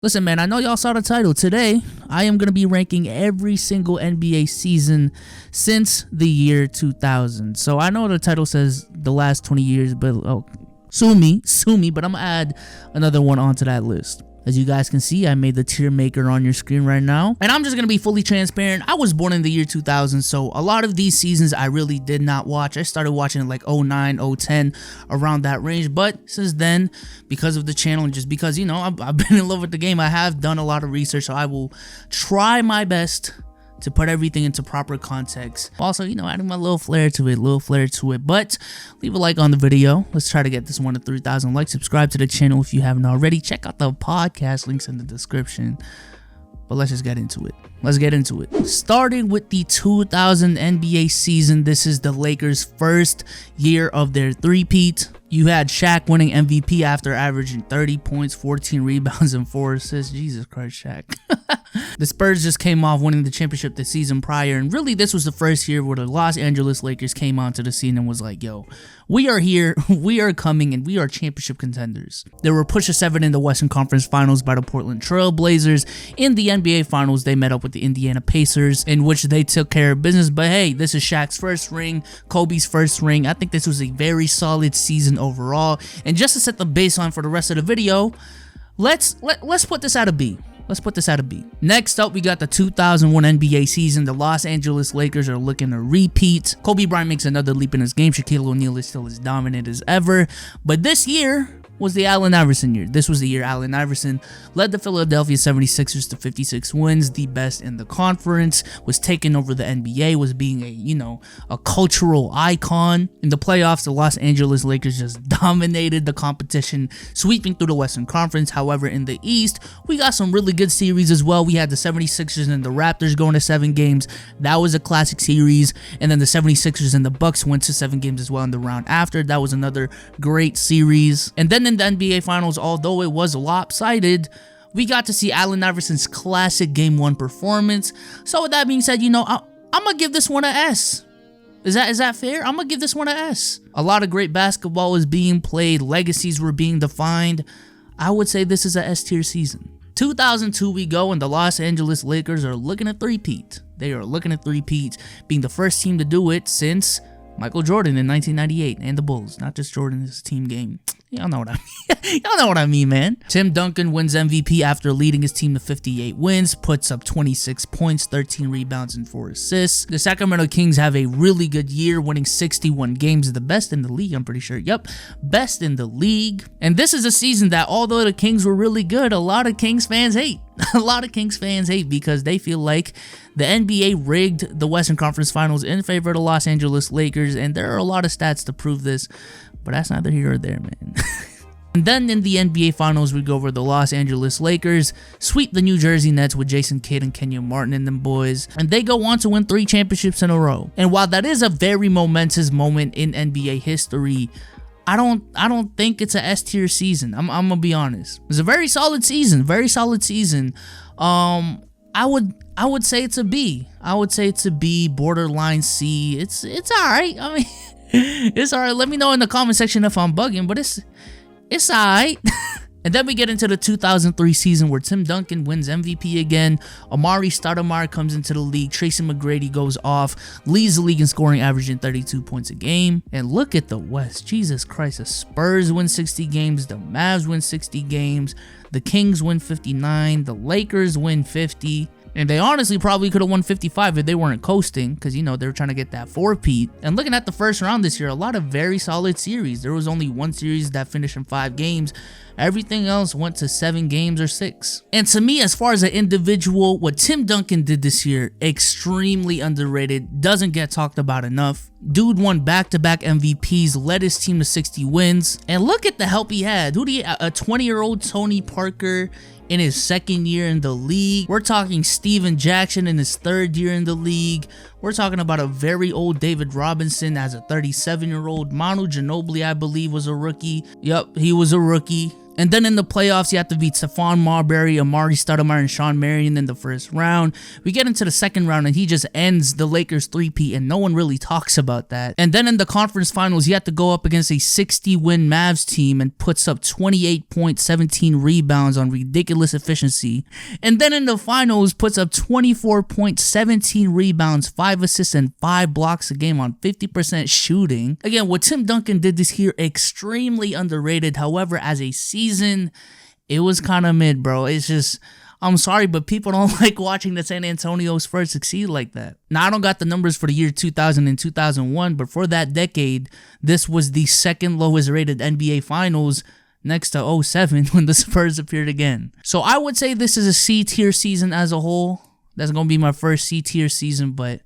Listen, man, I know y'all saw the title. Today, I am going to be ranking every single NBA season since the year 2000. So I know the title says the last 20 years, but sue me, but I'm going to add another one onto that list. As you guys can see, I made the tier maker on your screen right now. And I'm just going to be fully transparent. I was born in the year 2000, so a lot of these seasons I really did not watch. I started watching it like 09, 010, around that range. But since then, because of the channel and just because, you know, I've been in love with the game, I have done a lot of research, so I will try my best to put everything into proper context. Also, you know, adding my little flair to it, but leave a like on the video. Let's try to get this one to 3,000 likes. Subscribe to the channel if you haven't already. Check out the podcast links in the description. But let's just get into it. Starting with the 2000 NBA season, this is the Lakers' first year of their three-peat. You had Shaq winning MVP after averaging 30 points, 14 rebounds, and 4 assists. Jesus Christ, Shaq. The Spurs just came off winning the championship the season prior, and really this was the first year where the Los Angeles Lakers came onto the scene and was like, yo, we are here, we are coming, and we are championship contenders. They were pushed to 7 in the Western Conference Finals by the Portland Trail Blazers. In the NBA Finals, they met up with the Indiana Pacers, in which they took care of business. But hey, this is Shaq's first ring, Kobe's first ring. I think this was a very solid season overall. And just to set the baseline for the rest of the video, let's put this at a B. Next up, we got the 2001 NBA season. The Los Angeles Lakers are looking to repeat. Kobe Bryant makes another leap in his game. Shaquille O'Neal is still as dominant as ever. But this year was the Allen Iverson year. This was the year Allen Iverson led the Philadelphia 76ers to 56 wins, the best in the conference, was taking over the NBA, was being a cultural icon. In the playoffs, the Los Angeles Lakers just dominated the competition, sweeping through the Western Conference. However, in the East, we got some really good series as well. We had the 76ers and the Raptors going to 7 games. That was a classic series. And then the 76ers and the Bucks went to 7 games as well in the round after. That was another great series. And then in the NBA Finals, although it was lopsided, we got to see Allen Iverson's classic Game 1 performance. So with that being said, I'm gonna give this one an S. Is that fair? I'm gonna give this one an S. A lot of great basketball was being played, legacies were being defined. I would say this is a S tier season. 2002 we go, and the Los Angeles Lakers are looking at three-peat. They are looking at three-peat, being the first team to do it since Michael Jordan in 1998 and the Bulls. Not just Jordan, it's a team game. Y'all know what I mean. Y'all know what I mean, man. Tim Duncan wins MVP after leading his team to 58 wins, puts up 26 points, 13 rebounds, and 4 assists. The Sacramento Kings have a really good year, winning 61 games, the best in the league, I'm pretty sure. Yep, best in the league. And this is a season that, although the Kings were really good, a lot of Kings fans hate. Because they feel like the NBA rigged the Western Conference Finals in favor of the Los Angeles Lakers, and there are a lot of stats to prove this, but that's neither here or there, man. And then in the NBA Finals, we go over the Los Angeles Lakers, sweep the New Jersey Nets with Jason Kidd and Kenyon Martin and them boys, and they go on to win 3 championships in a row. And while that is a very momentous moment in NBA history, I don't think it's a S tier season. I'm gonna be honest. It's a very solid season. I would say it's a B. Borderline C. It's alright. I mean, it's alright. Let me know in the comment section if I'm bugging, but it's alright. And then we get into the 2003 season where Tim Duncan wins MVP again. Amari Stoudemire comes into the league. Tracy McGrady goes off, leads the league in scoring, averaging 32 points a game. And look at the West. Jesus Christ. The Spurs win 60 games. The Mavs win 60 games. The Kings win 59. The Lakers win 50. And they honestly probably could have won 55 if they weren't coasting, because, they were trying to get that 4-peat. And looking at the first round this year, a lot of very solid series. There was only one series that finished in 5 games. Everything else went to 7 games or 6. And to me, as far as an individual, what Tim Duncan did this year, extremely underrated, doesn't get talked about enough. Dude won back-to-back MVPs, led his team to 60 wins, and look at the help he had. A 20-year-old Tony Parker in his 2nd year in the league. We're talking Steven Jackson in his 3rd year in the league. We're talking about a very old David Robinson as a 37-year-old. Manu Ginobili, I believe, was a rookie. Yup, he was a rookie. And then in the playoffs, you have to beat Stephon Marbury, Amari Stoudemire, and Sean Marion in the first round. We get into the second round, and he just ends the Lakers three-peat, and no one really talks about that. And then in the conference finals, you have to go up against a 60-win Mavs team and puts up 28 points, 17 rebounds on ridiculous efficiency. And then in the finals, puts up 24 points, 17 rebounds, 5 assists, and 5 blocks a game on 50% shooting. Again, what Tim Duncan did this year, extremely underrated. However, as a season, it was kind of mid, bro. It's just, I'm sorry, but people don't like watching the San Antonio Spurs succeed like that. Now, I don't got the numbers for the year 2000 and 2001, but for that decade, this was the second lowest rated NBA Finals, next to 07 when the Spurs appeared again. So I would say this is a C-tier season as a whole. That's going to be my first C-tier season, but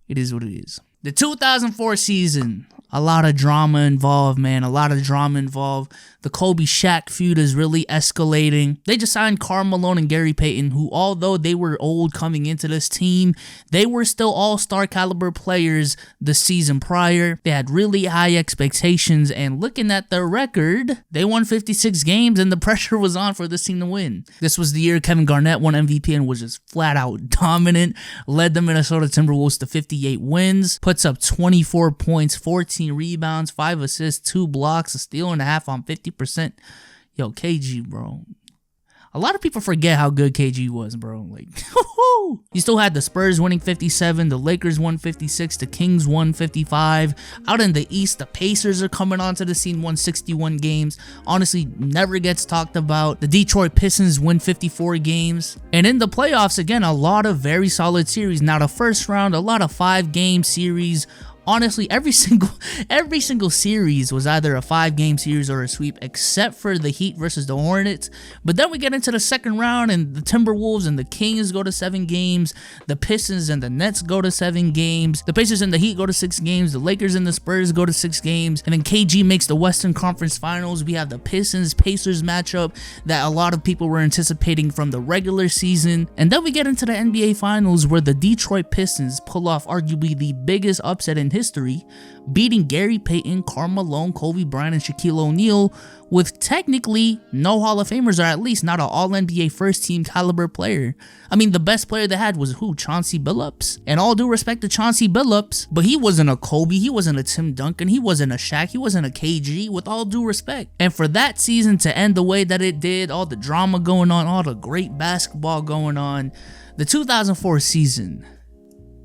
it is what it is. The 2004 season, a lot of drama involved, man. A lot of drama involved. The Kobe-Shaq feud is really escalating. They just signed Karl Malone and Gary Payton, who, although they were old coming into this team, they were still all-star caliber players the season prior. They had really high expectations, and looking at their record, they won 56 games, and the pressure was on for this team to win. This was the year Kevin Garnett won MVP and was just flat-out dominant, led the Minnesota Timberwolves to 58 wins, puts up 24 points, 14 rebounds, 5 assists, 2 blocks, a steal and a half on 50%. Yo, KG, bro. A lot of people forget how good KG was, bro. Like, you still had the Spurs winning 57, the Lakers won 56, the Kings won 55. Out in the East, the Pacers are coming onto the scene, won 61 games. Honestly, never gets talked about. The Detroit Pistons win 54 games. And in the playoffs, again, a lot of very solid series. Now, the first round, a lot of 5-game series. Honestly, every single series was either a 5-game series or a sweep, except for the Heat versus the Hornets. But then we get into the second round, and the Timberwolves and the Kings go to 7 games. The Pistons and the Nets go to 7 games. The Pacers and the Heat go to 6 games. The Lakers and the Spurs go to 6 games. And then KG makes the Western Conference Finals. We have the Pistons-Pacers matchup that a lot of people were anticipating from the regular season. And then we get into the NBA Finals, where the Detroit Pistons pull off arguably the biggest upset in history, beating Gary Payton, Karl Malone, Kobe Bryant, and Shaquille O'Neal with technically no Hall of Famers, or at least not an All-NBA first-team caliber player. I mean, the best player they had was who? Chauncey Billups. And all due respect to Chauncey Billups, but he wasn't a Kobe, he wasn't a Tim Duncan, he wasn't a Shaq, he wasn't a KG, with all due respect. And for that season to end the way that it did, all the drama going on, all the great basketball going on, the 2004 season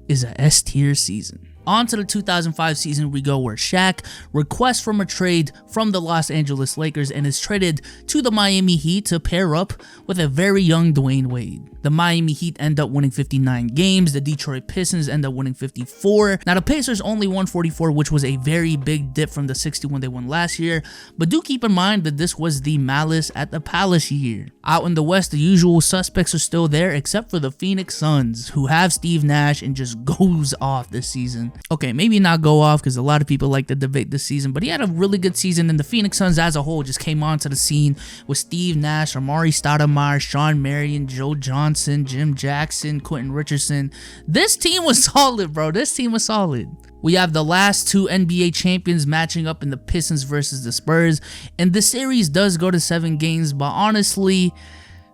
is a S-tier season. On to the 2005 season we go, where Shaq requests from a trade from the Los Angeles Lakers and is traded to the Miami Heat to pair up with a very young Dwayne Wade. The Miami Heat end up winning 59 games. The Detroit Pistons end up winning 54. Now, the Pacers only won 44, which was a very big dip from the 61 they won last year. But do keep in mind that this was the Malice at the Palace year. Out in the West, the usual suspects are still there, except for the Phoenix Suns, who have Steve Nash and just goes off this season. Okay, maybe not go off, because a lot of people like to debate this season, but he had a really good season, and the Phoenix Suns as a whole just came onto the scene with Steve Nash, Amari Stoudemire, Sean Marion, Joe Johnson, Jim Jackson, Quentin Richardson. This team was solid, bro. This team was solid. We have the last 2 NBA champions matching up in the Pistons versus the Spurs, and the series does go to 7 games, but honestly,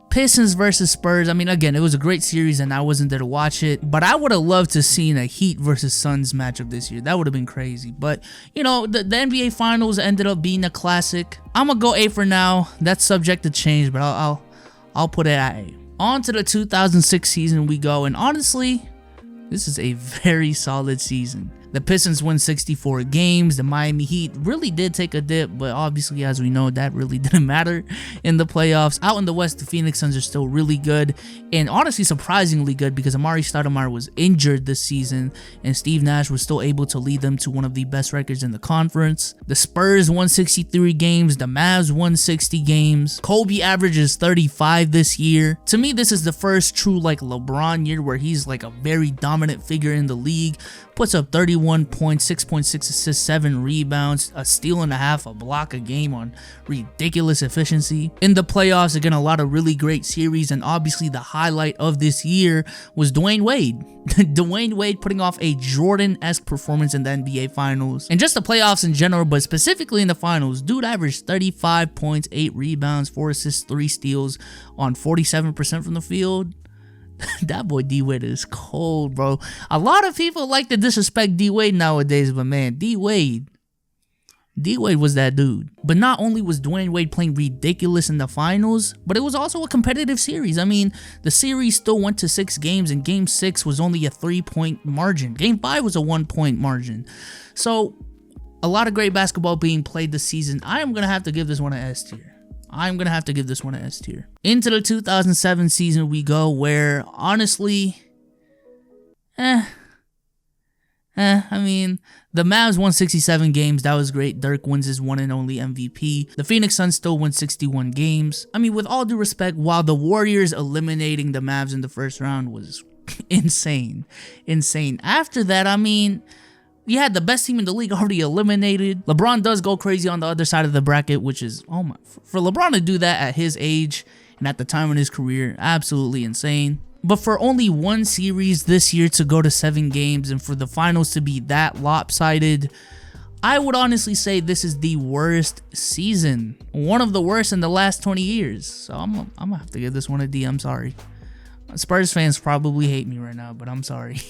Pistons versus Spurs, I mean, again, it was a great series and I wasn't there to watch it, but I would have loved to seen a Heat versus Suns matchup this year. That would have been crazy. But, you know, the NBA Finals ended up being a classic. I'm going to go A for now. That's subject to change, but I'll put it at A. On to the 2006 season we go, and honestly, this is a very solid season. The Pistons win 64 games. The Miami Heat really did take a dip, but obviously, as we know, that really didn't matter in the playoffs. Out in the West, the Phoenix Suns are still really good, and honestly, surprisingly good, because Amari Stoudemire was injured this season, and Steve Nash was still able to lead them to one of the best records in the conference. The Spurs won 63 games. The Mavs won 60 games. Kobe averages 35 this year. To me, this is the first true, like, LeBron year where he's, like, a very dominant figure in the league. Puts up 31 31 points, 6.6 assists, 7 rebounds, a steal and a half, a block a game on ridiculous efficiency. In the playoffs, again, a lot of really great series, and obviously the highlight of this year was Dwayne Wade. Dwayne Wade putting off a Jordan-esque performance in the NBA Finals. And just the playoffs in general, but specifically in the finals, dude averaged 35 points, 8 rebounds, 4 assists, 3 steals on 47% from the field. That boy D-Wade is cold, bro. A lot of people like to disrespect D-Wade nowadays, but man, D-Wade was that dude. But not only was Dwayne Wade playing ridiculous in the finals, but it was also a competitive series. I mean, the series still went to 6 games, and game 6 was only a 3-point margin. Game 5 was a 1-point margin. So, a lot of great basketball being played this season. I am going to have to give this one an S tier. Into the 2007 season we go, where honestly, I mean, the Mavs won 67 games. That was great. Dirk wins his one and only MVP. The Phoenix Suns still win 61 games. I mean, with all due respect, while the Warriors eliminating the Mavs in the first round was insane. After that, I mean, you had the best team in the league already eliminated. LeBron does go crazy on the other side of the bracket, which is, oh my, for LeBron to do that at his age and at the time in his career, absolutely insane. But for only one series this year to go to 7 games and for the finals to be that lopsided, I would honestly say this is the worst season. One of the worst in the last 20 years. So I'm gonna have to give this one a D. I'm sorry. Spurs fans probably hate me right now, but I'm sorry.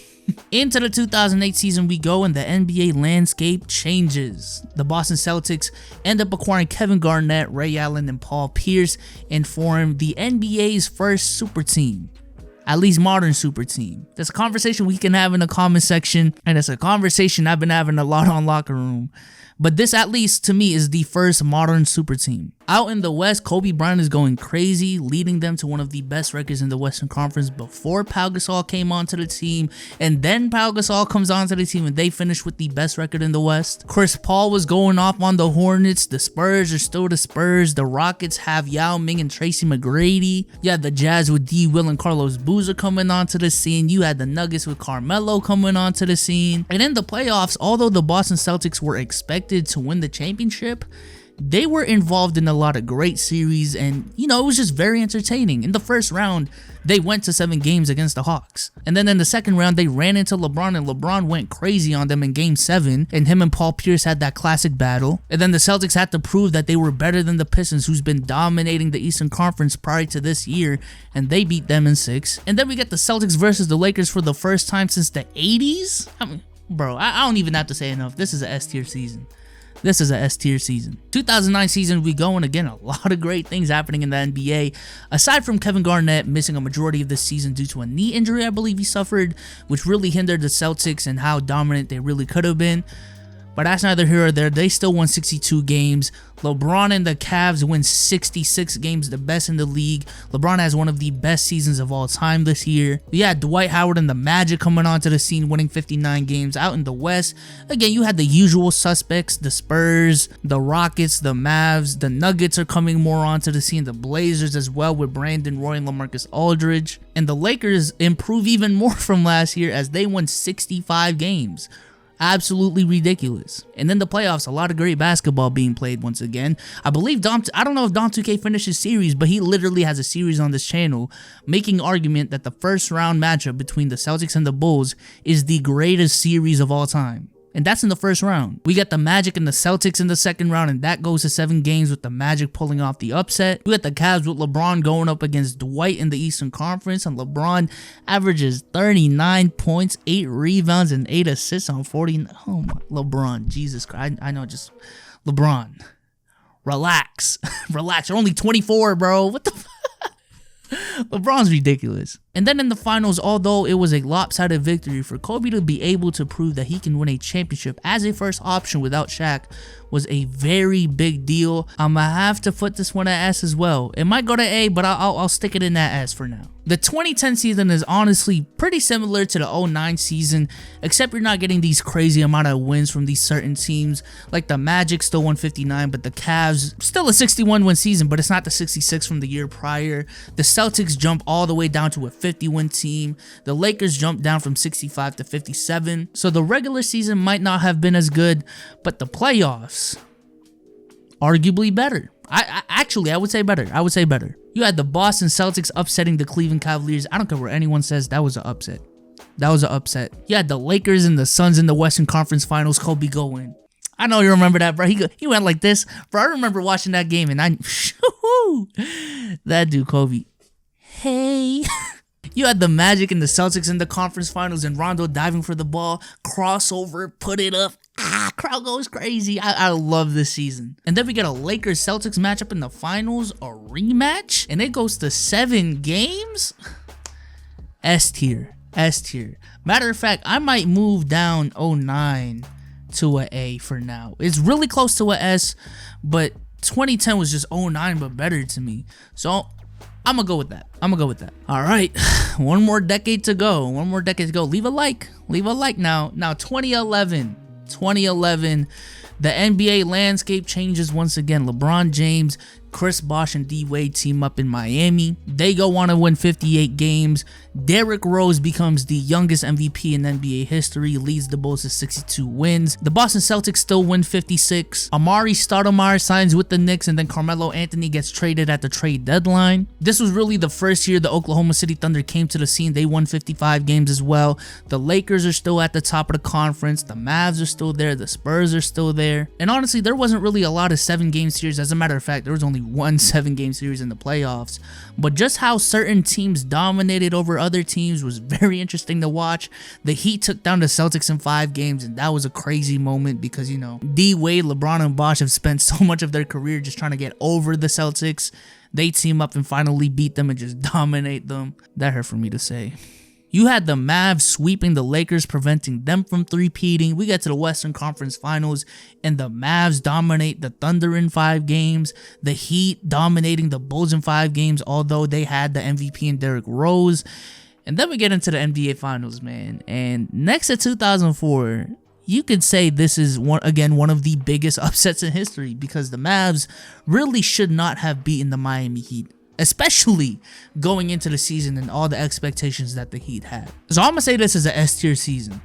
Into the 2008 season we go, and the NBA landscape changes. The Boston Celtics end up acquiring Kevin Garnett, Ray Allen, and Paul Pierce and form the NBA's first super team. At least modern super team. That's a conversation we can have in the comment section, and it's a conversation I've been having a lot on Locker Room. But this, at least to me, is the first modern super team. Out in the West, Kobe Bryant is going crazy, leading them to one of the best records in the Western Conference before Pau Gasol came onto the team, and then Pau Gasol comes onto the team and they finish with the best record in the West. Chris Paul was going off on the Hornets. The Spurs are still the Spurs. The Rockets have Yao Ming and Tracy McGrady. You had the Jazz with D. Will and Carlos Boozer coming onto the scene. You had the Nuggets with Carmelo coming onto the scene. And in the playoffs, although the Boston Celtics were expected to win the championship, they were involved in a lot of great series, and you know, it was just very entertaining. In the first round, they went to 7 games against the Hawks, and then in the second round they ran into LeBron, and LeBron went crazy on them in game 7, and him and Paul Pierce had that classic battle. And then the Celtics had to prove that they were better than the Pistons, who's been dominating the Eastern Conference prior to this year, and they beat them in 6. And then we get the Celtics versus the Lakers for the first time since the 80s. I mean, bro, I don't even have to say enough. This is an S tier season. 2009 season we go, and again, a lot of great things happening in the NBA. Aside from Kevin Garnett missing a majority of this season due to a knee injury I believe he suffered, which really hindered the Celtics and how dominant they really could have been. But that's neither here or there. They still won 62 games. LeBron and the Cavs win 66 games, the best in the league. LeBron has one of the best seasons of all time this year. You had Dwight Howard and the Magic coming onto the scene, winning 59 games. Out in the West, again, you had the usual suspects, the Spurs, the Rockets, the Mavs. The Nuggets are coming more onto the scene. The Blazers as well with Brandon Roy and LaMarcus Aldridge. And the Lakers improve even more from last year as they won 65 games. Absolutely ridiculous. And then the playoffs, a lot of great basketball being played once again. I believe I don't know if Dom 2K finished his series, but he literally has a series on this channel making argument that the first round matchup between the Celtics and the Bulls is the greatest series of all time. And that's in the first round. We got the Magic and the Celtics in the second round, and that goes to 7 games with the Magic pulling off the upset. We got the Cavs with LeBron going up against Dwight in the Eastern Conference, and LeBron averages 39 points, 8 rebounds, and 8 assists on 40. Oh my, LeBron, Jesus Christ. I know, just LeBron. Relax. Relax. You're only 24, bro. What the fuck? LeBron's ridiculous. And then in the finals, although it was a lopsided victory, for Kobe to be able to prove that he can win a championship as a first option without Shaq was a very big deal. I'm gonna have to put this one at S as well. It might go to A, but I'll stick it in that S for now. The 2010 season is honestly pretty similar to the 09 season, except you're not getting these crazy amount of wins from these certain teams. Like the Magic still won 59, but the Cavs still a 61 win season, but it's not the 66 from the year prior. The Celtics jump all the way down to a 50-win team. The Lakers jumped down from 65 to 57. So the regular season might not have been as good, but the playoffs, arguably better. I would say better. I would say better. You had the Boston Celtics upsetting the Cleveland Cavaliers. I don't care what anyone says. That was an upset. That was an upset. You had the Lakers and the Suns in the Western Conference Finals. Kobe going. I know you remember that, bro. He went like this. Bro, I remember watching that game, and that dude, Kobe. Hey. You had the Magic and the Celtics in the conference finals, and Rondo diving for the ball, crossover, put it up. Crowd goes crazy. I love this season. And then we get a Lakers-Celtics matchup in the finals, a rematch, and it goes to 7 games. S tier. S tier. Matter of fact, I might move down 09 to an A for now. It's really close to an S, but 2010 was just 09 but better to me. So I'm gonna go with that. All right, one more decade to go. Leave a like now. Now 2011, the NBA landscape changes once again. LeBron James, Chris Bosh, and D Wade team up in Miami. They go on to win 58 games. Derrick Rose becomes the youngest MVP in NBA history, leads the Bulls to 62 wins. The Boston Celtics still win 56. Amari Stoudemire signs with the Knicks, and then Carmelo Anthony gets traded at the trade deadline. This was really the first year the Oklahoma City Thunder came to the scene. They won 55 games as well. The Lakers are still at the top of the conference. The Mavs are still there. The Spurs are still there. And honestly, there wasn't really a lot of 7-game series. As a matter of fact, there was only one 7-game series in the playoffs. But just how certain teams dominated over other teams was very interesting to watch. The Heat took down the Celtics in 5 games, and that was a crazy moment because, you know, D Wade, LeBron, and Bosh have spent so much of their career just trying to get over the Celtics. They team up and finally beat them and just dominate them. That hurt for me to say. You had the Mavs sweeping the Lakers, preventing them from three-peating. We get to the Western Conference Finals, and the Mavs dominate the Thunder in 5 games. The Heat dominating the Bulls in 5 games, although they had the MVP in Derrick Rose. And then we get into the NBA Finals, man. And next to 2004, you could say this is, one of the biggest upsets in history because the Mavs really should not have beaten the Miami Heat, especially going into the season and all the expectations that the Heat had. So I'm going to say this is an S-tier season.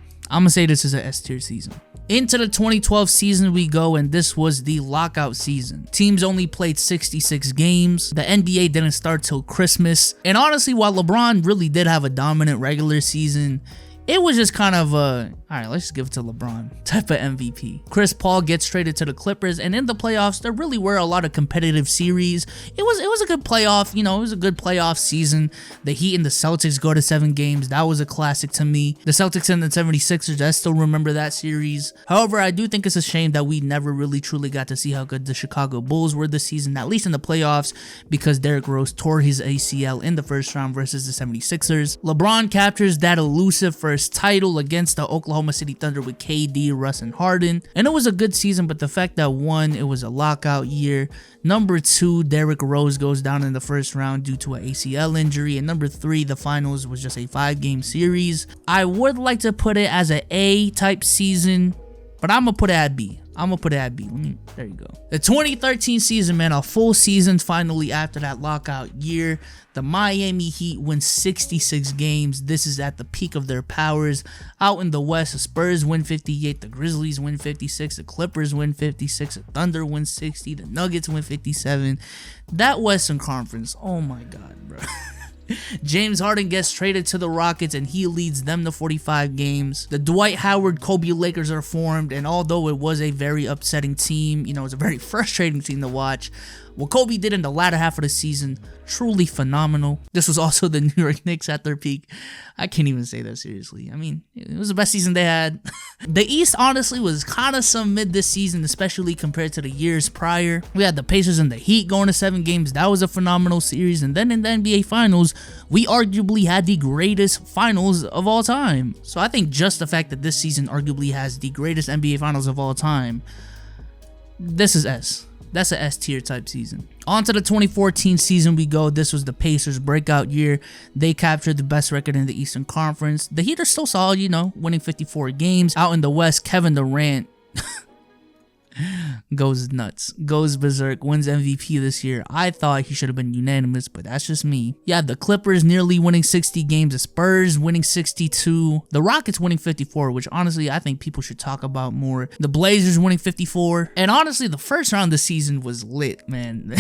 Into the 2012 season we go, and this was the lockout season. Teams only played 66 games. The NBA didn't start till Christmas. And honestly, while LeBron really did have a dominant regular season, it was just kind of a, all right, let's just give it to LeBron type of MVP. Chris Paul gets traded to the Clippers, and in the playoffs, there really were a lot of competitive series. It was a good playoff, it was a good playoff season. The Heat and the Celtics go to 7 games. That was a classic to me. The Celtics and the 76ers, I still remember that series. However, I do think it's a shame that we never really truly got to see how good the Chicago Bulls were this season, at least in the playoffs, because Derrick Rose tore his ACL in the first round versus the 76ers. LeBron captures that elusive first title against the Oklahoma City Thunder with KD, Russ, and Harden. And it was a good season, but the fact that 1, it was a lockout year. Number 2, Derrick Rose goes down in the first round due to an ACL injury. And number 3, the finals was just a 5-game series. I would like to put it as an A type season, but I'm going to put it at B. There you go. The 2013 season, man, a full season finally after that lockout year. The Miami Heat win 66 games. This is at the peak of their powers. Out in the West, the Spurs win 58, the Grizzlies win 56, the Clippers win 56, the Thunder win 60, the Nuggets win 57. That Western Conference, oh my God, bro. James Harden gets traded to the Rockets, and he leads them to 45 games. The Dwight Howard Kobe Lakers are formed, and although it was a very upsetting team, it was a very frustrating team to watch. What Kobe did in the latter half of the season, truly phenomenal. This was also the New York Knicks at their peak. I can't even say that seriously. I mean, it was the best season they had. The East, honestly, was kind of some mid this season, especially compared to the years prior. We had the Pacers and the Heat going to 7 games. That was a phenomenal series. And then in the NBA Finals, we arguably had the greatest finals of all time. So I think just the fact that this season arguably has the greatest NBA Finals of all time, this is S. That's an S tier type season. On to the 2014 season we go. This was the Pacers' breakout year. They captured the best record in the Eastern Conference. The Heat are still solid, winning 54 games. Out in the West, Kevin Durant. Goes nuts, goes berserk, wins MVP this year. I thought he should have been unanimous, but that's just me. Yeah, the Clippers nearly winning 60 games, the Spurs winning 62, the Rockets winning 54, which honestly I think people should talk about more. The Blazers winning 54, and honestly the first round of the season was lit, man.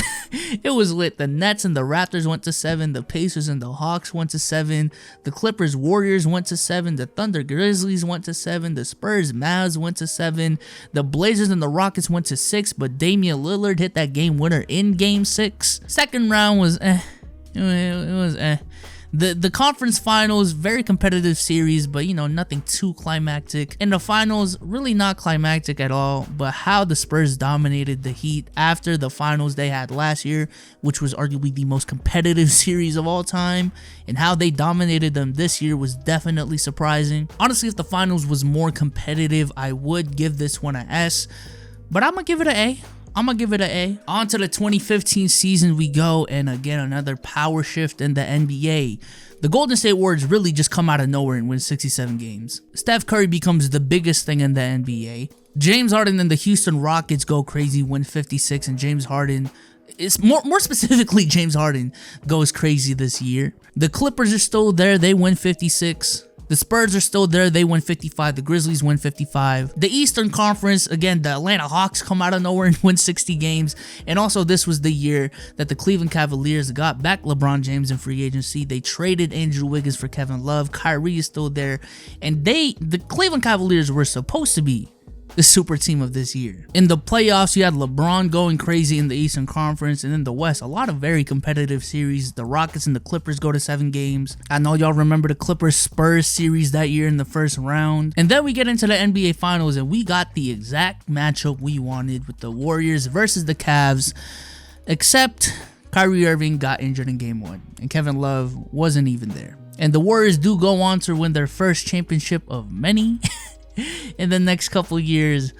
It was lit. The Nets and the Raptors went to 7, the Pacers and the Hawks went to 7, the Clippers Warriors went to 7, the Thunder Grizzlies went to 7, the Spurs Mavs went to 7, the Blazers and the Rockets went to 6, but Damian Lillard hit that game winner in game 6. Second round was it was The conference finals, very competitive series, but you know, nothing too climactic. In the finals, really not climactic at all, but how the Spurs dominated the Heat after the finals they had last year, which was arguably the most competitive series of all time, and how they dominated them this year was definitely surprising. Honestly, if the finals was more competitive, I would give this one an S, but I'm gonna give it an A. On to the 2015 season we go, and again, another power shift in the NBA. The Golden State Warriors really just come out of nowhere and win 67 games. Steph Curry becomes the biggest thing in the NBA. James Harden and the Houston Rockets go crazy, win 56, and James Harden, it's more specifically James Harden, goes crazy this year. The Clippers are still there, they win 56. The Spurs are still there, they win 55. The Grizzlies win 55. The Eastern Conference, again, the Atlanta Hawks come out of nowhere and win 60 games. And also, this was the year that the Cleveland Cavaliers got back LeBron James in free agency. They traded Andrew Wiggins for Kevin Love. Kyrie is still there. And the Cleveland Cavaliers were supposed to be the super team of this year. In the playoffs, you had LeBron going crazy in the Eastern Conference, and in the West, a lot of very competitive series. The Rockets and the Clippers go to 7 games. I know y'all remember the Clippers-Spurs series that year in the first round. And then we get into the NBA Finals, and we got the exact matchup we wanted with the Warriors versus the Cavs, except Kyrie Irving got injured in Game 1, and Kevin Love wasn't even there. And the Warriors do go on to win their first championship of many in the next couple years,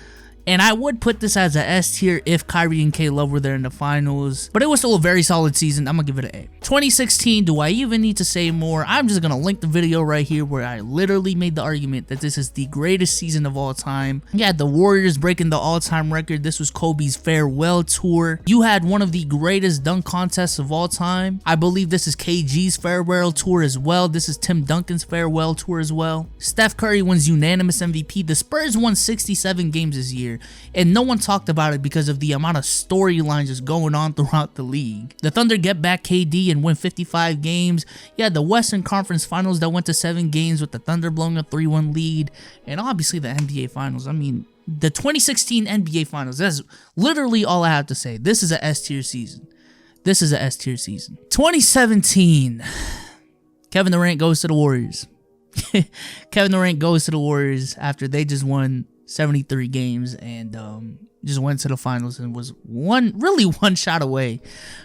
and I would put this as a S tier if Kyrie and K Love were there in the finals, but it was still a very solid season. I'm gonna give it an A. 2016, do I even need to say more? I'm just gonna link the video right here where I literally made the argument that this is the greatest season of all time. You had the Warriors breaking the all-time record. This was Kobe's farewell tour. You had one of the greatest dunk contests of all time. I believe this is KG's farewell tour as well. This is Tim Duncan's farewell tour as well. Steph Curry wins unanimous MVP. The Spurs won 67 games this year, and no one talked about it because of the amount of storylines just going on throughout the league. The Thunder get back KD and win 55 games. You had the Western Conference Finals that went to 7 games with the Thunder blowing a 3-1 lead, and obviously the NBA Finals. I mean, the 2016 NBA Finals, that's literally all I have to say. This is a S tier season. 2017, Kevin Durant goes to the Warriors. Kevin Durant goes to the Warriors after they just won 73 games and just went to the finals and was one shot away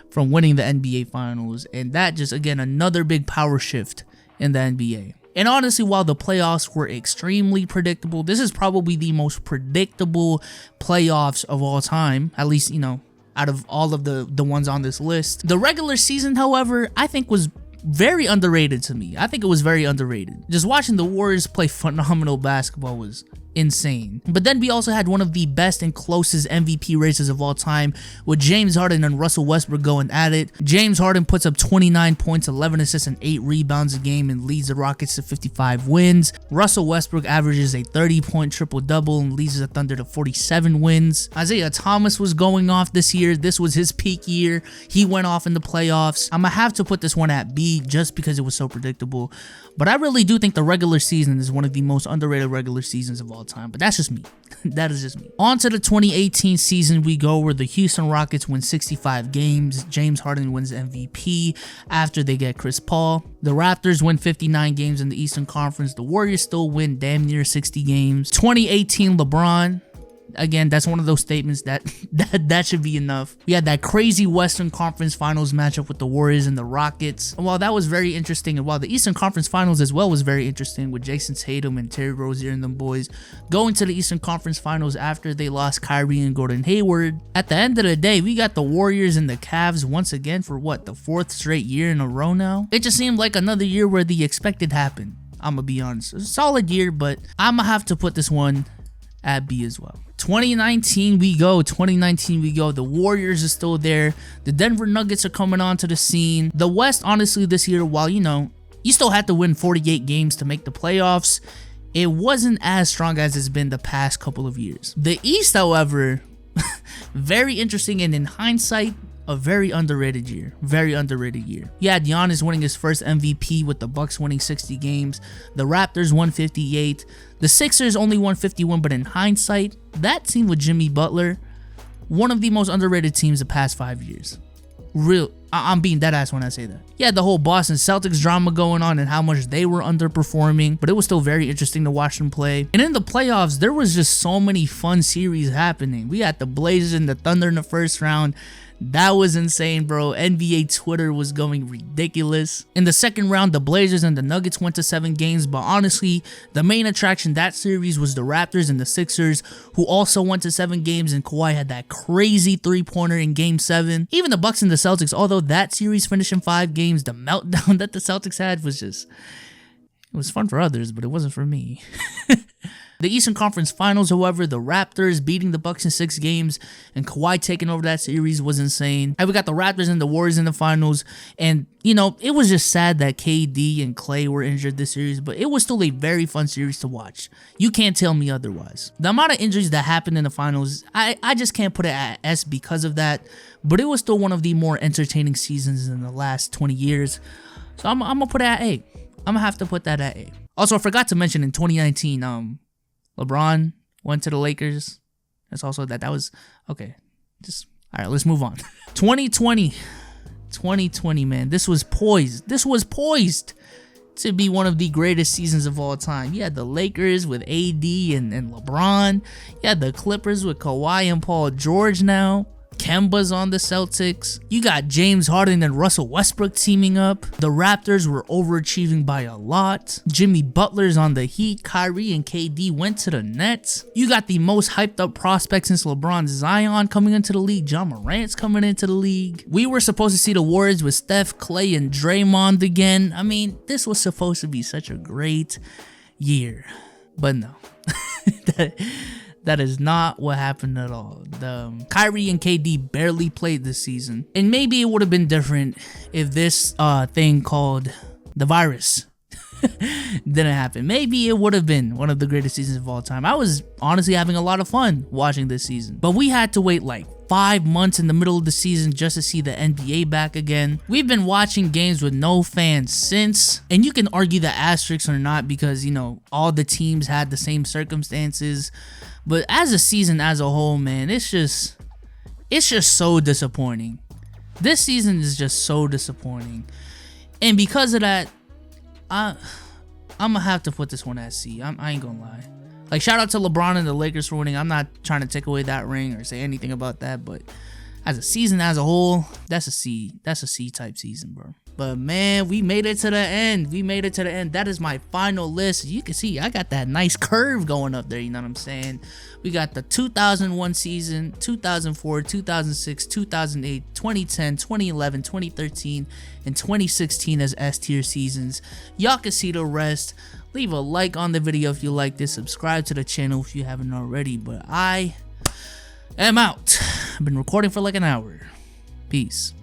from winning the NBA Finals. And that just, again, another big power shift in the NBA. And honestly, while the playoffs were extremely predictable, this is probably the most predictable playoffs of all time, at least, you know, out of all of the ones on this list. The regular season, however, I think was very underrated to me. I think it was very underrated. Just watching the Warriors play phenomenal basketball was insane. But then we also had one of the best and closest MVP races of all time, with James Harden and Russell Westbrook going at it. James Harden puts up 29 points, 11 assists, and 8 rebounds a game and leads the Rockets to 55 wins. Russell Westbrook averages a 30-point triple-double and leads the Thunder to 47 wins. Isaiah Thomas was going off this year. This was his peak year. He went off in the playoffs. I'm gonna have to put this one at B just because it was so predictable. But I really do think the regular season is one of the most underrated regular seasons of all time. But that's just me. That is just me. On to the 2018 season we go, where the Houston Rockets win 65 games. James Harden wins MVP after they get Chris Paul. The Raptors win 59 games in the Eastern Conference. The Warriors still win damn near 60 games. 2018 LeBron. Again, that's one of those statements that should be enough. We had that crazy Western Conference Finals matchup with the Warriors and the Rockets. And while that was very interesting, and while the Eastern Conference Finals as well was very interesting with Jason Tatum and Terry Rozier and them boys going to the Eastern Conference Finals after they lost Kyrie and Gordon Hayward, at the end of the day, we got the Warriors and the Cavs once again for what, the 4th straight year in a row now? It just seemed like another year where the expected happened. I'm gonna be honest. A solid year, but I'm gonna have to put this one at B as well. 2019 we go. 2019 we go. The Warriors are still there. The Denver Nuggets are coming onto the scene. The West, honestly, this year, while you still had to win 48 games to make the playoffs, it wasn't as strong as it's been the past couple of years. The East, however, very interesting, and in hindsight, a very underrated year. Very underrated year. You had Giannis winning his first MVP with the Bucks winning 60 games. The Raptors won 58. The Sixers only won 51, but in hindsight, that team with Jimmy Butler, one of the most underrated teams the past 5 years. I'm being dead ass when I say that. You had the whole Boston Celtics drama going on and how much they were underperforming, but it was still very interesting to watch them play. And in the playoffs, there was just so many fun series happening. We had the Blazers and the Thunder in the first round. That was insane, bro. NBA Twitter was going ridiculous. In the second round, the Blazers and the Nuggets went to 7 games, but honestly, the main attraction that series was the Raptors and the Sixers, who also went to 7 games, and Kawhi had that crazy three-pointer in Game 7. Even the Bucks and the Celtics, although that series finished in 5 games, the meltdown that the Celtics had was just... it was fun for others, but it wasn't for me. The Eastern Conference Finals, however, the Raptors beating the Bucks in 6 games and Kawhi taking over that series was insane. And we got the Raptors and the Warriors in the finals, and it was just sad that KD and Klay were injured this series, but it was still a very fun series to watch. You can't tell me otherwise. The amount of injuries that happened in the finals, I just can't put it at S because of that, but it was still one of the more entertaining seasons in the last 20 years. So I'm gonna put it at A. I'm gonna have to put that at A. Also, I forgot to mention in 2019, LeBron went to the Lakers. That's also that was okay. All right, let's move on. 2020, man. This was poised to be one of the greatest seasons of all time. You had the Lakers with AD and LeBron. You had the Clippers with Kawhi and Paul George now. Kemba's on the Celtics. You got James Harden and Russell Westbrook teaming up. The Raptors were overachieving by a lot. Jimmy Butler's on the Heat. Kyrie and KD went to the Nets. You got the most hyped up prospect since LeBron, Zion, coming into the league. John Morant's coming into the league. We were supposed to see the Warriors with Steph, Klay, and Draymond again. I mean, this was supposed to be such a great year. But no. That is not what happened at all. The Kyrie and KD barely played this season. And maybe it would have been different if this thing called the virus didn't happen. Maybe it would have been one of the greatest seasons of all time. I was honestly having a lot of fun watching this season. But we had to wait like 5 months in the middle of the season just to see the NBA back again. We've been watching games with no fans since, and you can argue the asterisks or not because, all the teams had the same circumstances. But as a season as a whole, man, it's just so disappointing. This season is just so disappointing. And because of that, I'm going to have to put this one at C. I ain't going to lie. Like, shout out to LeBron and the Lakers for winning. I'm not trying to take away that ring or say anything about that, but as a season as a whole, that's a C. That's a C type season, bro. But man, we made it to the end. That is my final list. You can see I got that nice curve going up there, you know what I'm saying? We got the 2001 season, 2004, 2006, 2008, 2010, 2011, 2013, and 2016 as S tier seasons. Y'all can see the rest. Leave a like on the video if you like this. Subscribe to the channel if you haven't already. But I am out. I've been recording for like an hour. Peace.